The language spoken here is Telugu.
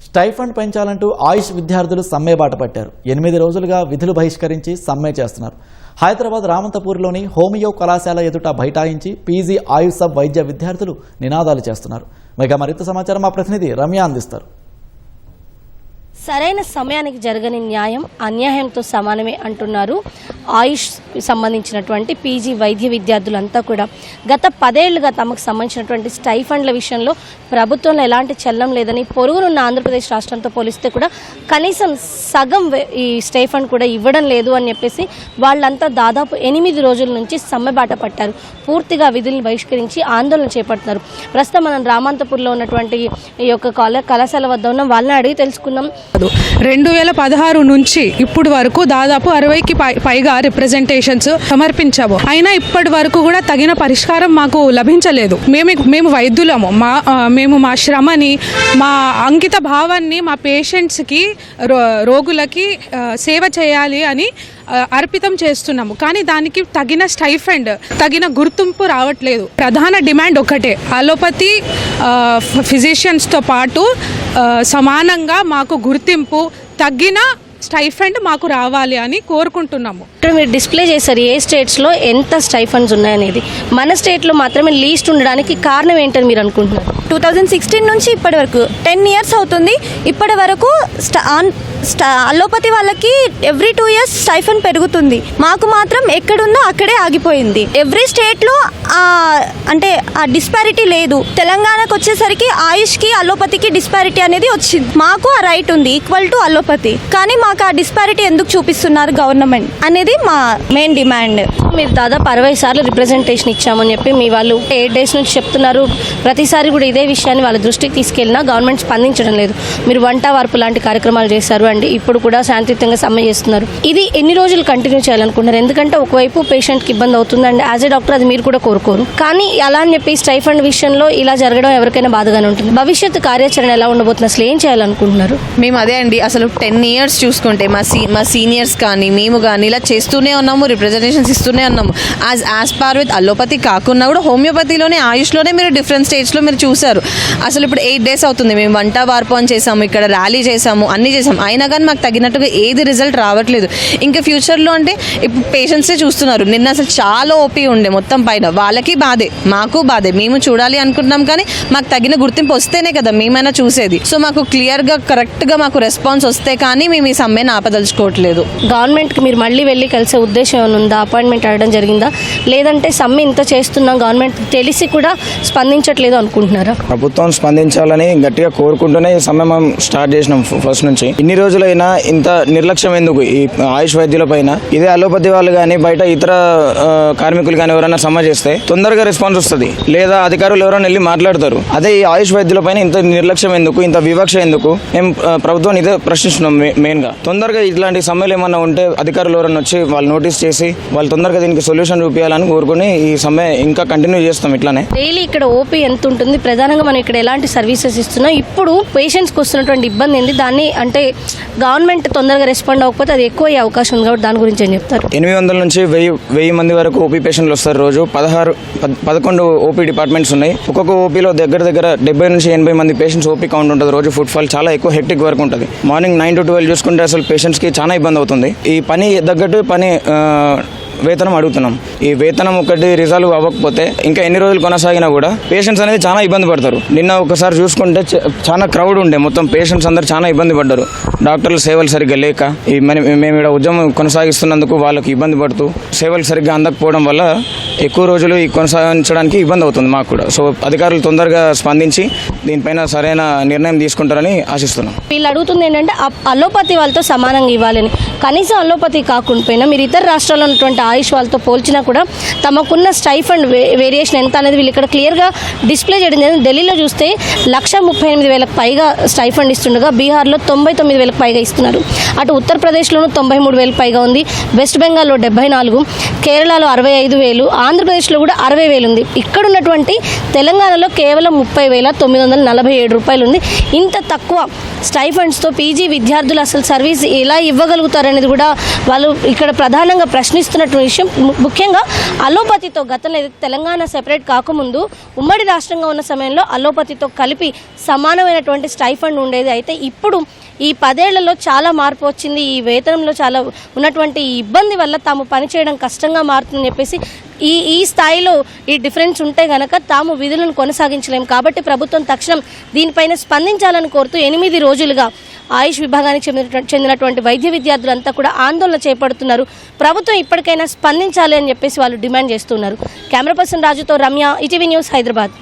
స్టైఫండ్ పెంచాలంటూ ఆయుష్ విద్యార్థులు సమ్మె బాట పట్టారు. 8 రోజులుగా విధులు బహిష్కరించి సమ్మె చేస్తున్నారు. హైదరాబాద్ రామంతపూర్లోని హోమియో కళాశాల ఎదుట బైఠాయించి పీజీ ఆయుష్ సబ్ వైద్య విద్యార్థులు నినాదాలు చేస్తున్నారు. మరింత సమాచారం మా ప్రతినిధి రమ్య అందిస్తారు. సరైన సమయానికి జరగని న్యాయం అన్యాయంతో సమానమే అంటున్నారు ఆయుష్ సంబంధించినటువంటి పీజీ వైద్య విద్యార్థులంతా కూడా. గత 10 ఏళ్లుగా తమకు సంబంధించినటువంటి స్టైఫండ్ల విషయంలో ప్రభుత్వంలో ఎలాంటి చలనం లేదని, పొరుగునున్న ఆంధ్రప్రదేశ్ రాష్ట్రంతో పోలిస్తే కూడా కనీసం సగం ఈ స్టైఫండ్ కూడా ఇవ్వడం లేదు అని చెప్పేసి వాళ్ళంతా దాదాపు 8 రోజుల నుంచి సమ్మె బాట పట్టారు. పూర్తిగా విధులను బహిష్కరించి ఆందోళన చేపడుతున్నారు. ప్రస్తుతం మనం రామంతపూర్లో ఉన్నటువంటి ఈ యొక్క కళాశాల వద్ద ఉన్నాం. వాళ్ళని అడిగి తెలుసుకున్నాం. 2016 నుంచి ఇప్పుడు వరకు దాదాపు 60కి పైగా రిప్రజెంటేషన్స్ సమర్పించాము. అయినా ఇప్పటి వరకు కూడా తగిన పరిష్కారం మాకు లభించలేదు. మేము వైద్యులము, మేము మా శ్రమని, మా అంకిత భావాన్ని మా పేషెంట్స్కి, రోగులకి సేవ చేయాలి అని అర్పితం చేస్తున్నాము. కానీ దానికి తగిన స్టైఫండ్, తగిన గుర్తింపు రావట్లేదు. ప్రధాన డిమాండ్ ఒకటే, అలోపతి ఫిజిషియన్స్తో పాటు సమానంగా మాకు గుర్తింపు, తగిన స్టైఫండ్ మాకు రావాలి అని కోరుకుంటున్నాము. మీరు డిస్ప్లే చేశారు ఏ స్టేట్స్లో ఎంత స్టైఫండ్స్ ఉన్నాయనేది. మన స్టేట్లో మాత్రమే లీస్ట్ ఉండడానికి కారణం ఏంటని మీరు అనుకుంటున్నారు? 2016 నుంచి ఇప్పటి వరకు 10 years అవుతుంది. ఇప్పటి వరకు అలోపతి వాళ్ళకి ఎవ్రీ 2 years స్టైఫండ్ పెరుగుతుంది. మాకు మాత్రం ఎక్కడుందో అక్కడే ఆగిపోయింది. ఎవ్రీ స్టేట్లో అంటే ఆ డిస్పారిటీ లేదు. తెలంగాణకు వచ్చేసరికి ఆయుష్కి అలోపతికి డిస్పారిటీ అనేది వచ్చింది. మాకు ఆ రైట్ ఉంది ఈక్వల్ టు అలోపతి. కానీ మాకు ఆ డిస్పారిటీ ఎందుకు చూపిస్తున్నారు గవర్నమెంట్ అనేది మా మెయిన్ డిమాండ్. మీరు దాదాపు 60 సార్లు రిప్రజెంటేషన్ ఇచ్చామని చెప్పి మీ వాళ్ళు 8 days నుంచి చెప్తున్నారు. ప్రతిసారి కూడా ఇదే విషయాన్ని వాళ్ళ దృష్టికి తీసుకెళ్ళినా గవర్నమెంట్ స్పందించడం లేదు. మీరు వంట వార్పు లాంటి కార్యక్రమాలు చేశారు అండి, ఇప్పుడు కూడా శాంతియుతంగా సమ్మె చేస్తున్నారు. ఇది ఎన్ని రోజులు కంటిన్యూ చేయాలనుకుంటున్నారు? ఎందుకంటే ఒకవైపు పేషెంట్కి ఇబ్బంది అవుతుందండి, యాజ్ ఏ డాక్టర్ అది మీరు కూడా కోరుకోరు. కానీ అలా అని చెప్పి స్టైఫండ్ విషయంలో ఇలా జరగడం ఎవరికైనా బాధగానే ఉంటుంది. భవిష్యత్తు కార్యాచరణ ఎలా ఉండబోతుంది? అసలు ఏం చేయాలనుకుంటున్నారు? మేము అదే అండి, అసలు 10 years చూసుకుంటే మా సీనియర్స్ కానీ మేము కానీ ఇలా చేస్తూనే ఉన్నాము, రిప్రజెంటేషన్స్ ఇస్తూనే ఉన్నాము. యాజ్ పార్ విత్ అలోపతి కాకుండా కూడా హోమియోపతిలోనే, ఆయుష్లోనే మీరు డిఫరెంట్ స్టేట్స్లో మీరు చూసారు. అసలు ఇప్పుడు 8 days అవుతుంది మేము వంట వార్పు అని చేసాము, ఇక్కడ ర్యాలీ చేసాము, అన్నీ చేసాము. అయినా కానీ మాకు తగినట్టుగా ఏది రిజల్ట్ రావట్లేదు. ఇంకా ఫ్యూచర్లో అంటే ఇప్పుడు పేషెంట్సే చూస్తున్నారు. నిన్న అసలు చాలా ఓపీ ఉండే మొత్తం పైన, వాళ్ళకి బాధే, మాకు బాధే. మేము చూడాలి అనుకుంటున్నాం కానీ మాకు తగిన గుర్తింపు వస్తేనే కదా మేమైనా చూసేది. సో మాకు క్లియర్గా కరెక్ట్గా మాకు రెస్పాన్స్ వస్తే కానీ మేము ఈ సమ్మెను ఆపదలుచుకోవట్లేదు. గవర్నమెంట్కి మీరు మళ్ళీ వెళ్ళి కలిసే ఉద్దేశం ఏమైనా ఉందా? అపాయింట్మెంట్ అడగడం జరిగిందా? లేదంటే సమ్మె ఇంత చేస్తున్నాం గవర్నమెంట్ తెలిసి కూడా స్పందించట్లేదు అనుకుంటున్నారా? ప్రభుత్వం స్పందించాలని గట్టిగా కోరుకుంటూనే ఈ సమ్మె మనం స్టార్ట్ చేసినాం ఫస్ట్ నుంచి. ఇన్ని రోజులైనా ఇంత నిర్లక్ష్యం ఎందుకు ఈ ఆయుష్ వైద్యుల పైన? ఇదే అలోపతి వాళ్ళు కానీ బయట ఇతర కార్మికులు కానీ ఎవరైనా సమ్మె చేస్తే తొందరగా రెస్పాన్స్ వస్తుంది, లేదా అధికారులు ఎవరైనా వెళ్ళి మాట్లాడతారు. అదే ఈ ఆయుష్ వైద్యుల పైన ఇంత నిర్లక్ష్యం ఎందుకు, ఇంత వివక్ష ఎందుకు? మేము ప్రభుత్వాన్ని ఇదే ప్రశ్నిస్తున్నాం. మెయిన్ గా తొందరగా ఇట్లాంటి సమ్మెలు ఏమన్నా ఉంటే అధికారులు ఎవరైనా వచ్చి వాళ్ళు నోటీస్ చేసి వాళ్ళు తొందరగా దీనికి సొల్యూషన్ చూపించాలని కోరుకుని ఈ సమ్మె ఇంకా కంటిన్యూ చేస్తాం. ఇట్లానే డైలీ ఇక్కడ ఓపీ ఎంత ఉంటుంది? ప్రధానంగా మనం ఇక్కడ ఎలాంటి సర్వీసెస్ ఇస్తున్నాం? ఇప్పుడు పేషెంట్స్కి వస్తున్నటువంటి ఇబ్బంది ఏంటి? దాన్ని అంటే గవర్నమెంట్ తొందరగా రెస్పాండ్ అవ్వకపోతే అది ఎక్కువ అయ్యే అవకాశం ఉంది కాబట్టి దాని గురించి ఏం చెప్తారు? 800 నుంచి 1000 మంది వరకు ఓపీ పేషెంట్లు వస్తారు రోజు. 11 ఓపీ డిపార్ట్మెంట్స్ ఉన్నాయి. ఒక్కొక్క ఓపీలో దగ్గర 70 నుంచి 80 మంది పేషెంట్స్ ఓపీ కౌంట్ ఉంటుంది రోజు. ఫుడ్ ఫాల్ చాలా ఎక్కువ హెక్టిక్ వర్క్ ఉంటుంది. మార్నింగ్ 9 to 12 చూసుకుంటే అసలు పేషెంట్స్కి చాలా ఇబ్బంది అవుతుంది. ఈ పని తగ్గట్టు వేతనం అడుగుతున్నాం. ఈ వేతనం ఒకటి రిజాల్వ్ అవ్వకపోతే ఇంకా ఎన్ని రోజులు కొనసాగినా కూడా పేషెంట్స్ అనేది చాలా ఇబ్బంది పడతారు. నిన్న ఒకసారి చూసుకుంటే చాలా క్రౌడ్ ఉండే, మొత్తం పేషెంట్స్ అందరు చాలా ఇబ్బంది పడ్డారు. డాక్టర్లు సేవలు సరిగ్గా లేక మేము ఇక్కడ ఉద్యమం కొనసాగిస్తున్నందుకు వాళ్ళకి ఇబ్బంది పడుతూ సేవలు సరిగ్గా అందకపోవడం వల్ల ఎక్కువ రోజులు కొనసాగించడానికి ఇబ్బంది అవుతుంది మాకు కూడా. సో అధికారులు తొందరగా స్పందించి దీనిపైన సరైన నిర్ణయం తీసుకుంటారని ఆశిస్తున్నాం. వీళ్ళు అడుగుతుంది ఏంటంటే అలోపతి వాళ్ళతో సమానంగా ఇవ్వాలని. కనీసం అలోపతి కాకుండా మీరు ఇతర రాష్ట్రాల్లో ఉన్నటువంటి ఆయుష్ వాళ్ళతో పోల్చినా కూడా తమకున్న స్టైఫండ్ వేరియేషన్ ఎంత అనేది వీళ్ళు ఇక్కడ క్లియర్గా డిస్ప్లే చేయడం జరిగింది. ఢిల్లీలో చూస్తే 138,000 పైగా స్టైఫండ్ ఇస్తుండగా బీహార్లో 99,000 పైగా ఇస్తున్నారు. అటు ఉత్తరప్రదేశ్లోనూ 93,000 పైగా ఉంది. వెస్ట్ బెంగాల్లో 74, కేరళలో 65,000, ఆంధ్రప్రదేశ్లో కూడా 60,000 ఉంది. ఇక్కడ ఉన్నటువంటి తెలంగాణలో కేవలం 30,947 రూపాయలు ఉంది. ఇంత తక్కువ స్టైఫండ్స్తో పీజీ విద్యార్థులు అసలు సర్వీస్ ఎలా ఇవ్వగలుగుతారనేది కూడా వాళ్ళు ఇక్కడ ప్రధానంగా ప్రశ్నిస్తున్నటువంటి విషయం ముఖ్యంగా అలోపతితో గతంలో ఏదైతే తెలంగాణ సెపరేట్ కాకముందు ఉమ్మడి రాష్ట్రంగా ఉన్న సమయంలో అలోపతితో కలిపి సమానమైనటువంటి స్టైఫండ్ ఉండేది. అయితే ఇప్పుడు ఈ 10 ఏళ్లలో చాలా మార్పు వచ్చింది. ఈ వేతనంలో చాలా ఉన్నటువంటి ఈ ఇబ్బంది వల్ల తాము పనిచేయడం కష్టంగా మారుతుందని చెప్పేసి ఈ స్థాయిలో ఈ డిఫరెన్స్ ఉంటే గనక తాము విధులను కొనసాగించలేము. కాబట్టి ప్రభుత్వం తక్షణం దీనిపైన స్పందించాలని కోరుతూ 8 రోజులుగా ఆయుష్ విభాగానికి చెందినటువంటి వైద్య విద్యార్థులంతా కూడా ఆందోళన చేపడుతున్నారు. ప్రభుత్వం ఇప్పటికైనా స్పందించాలి అని చెప్పేసి వాళ్ళు డిమాండ్ చేస్తున్నారు. కెమెరా పర్సన్ రాజుతో రమ్య, ఈటీవీ న్యూస్, హైదరాబాద్.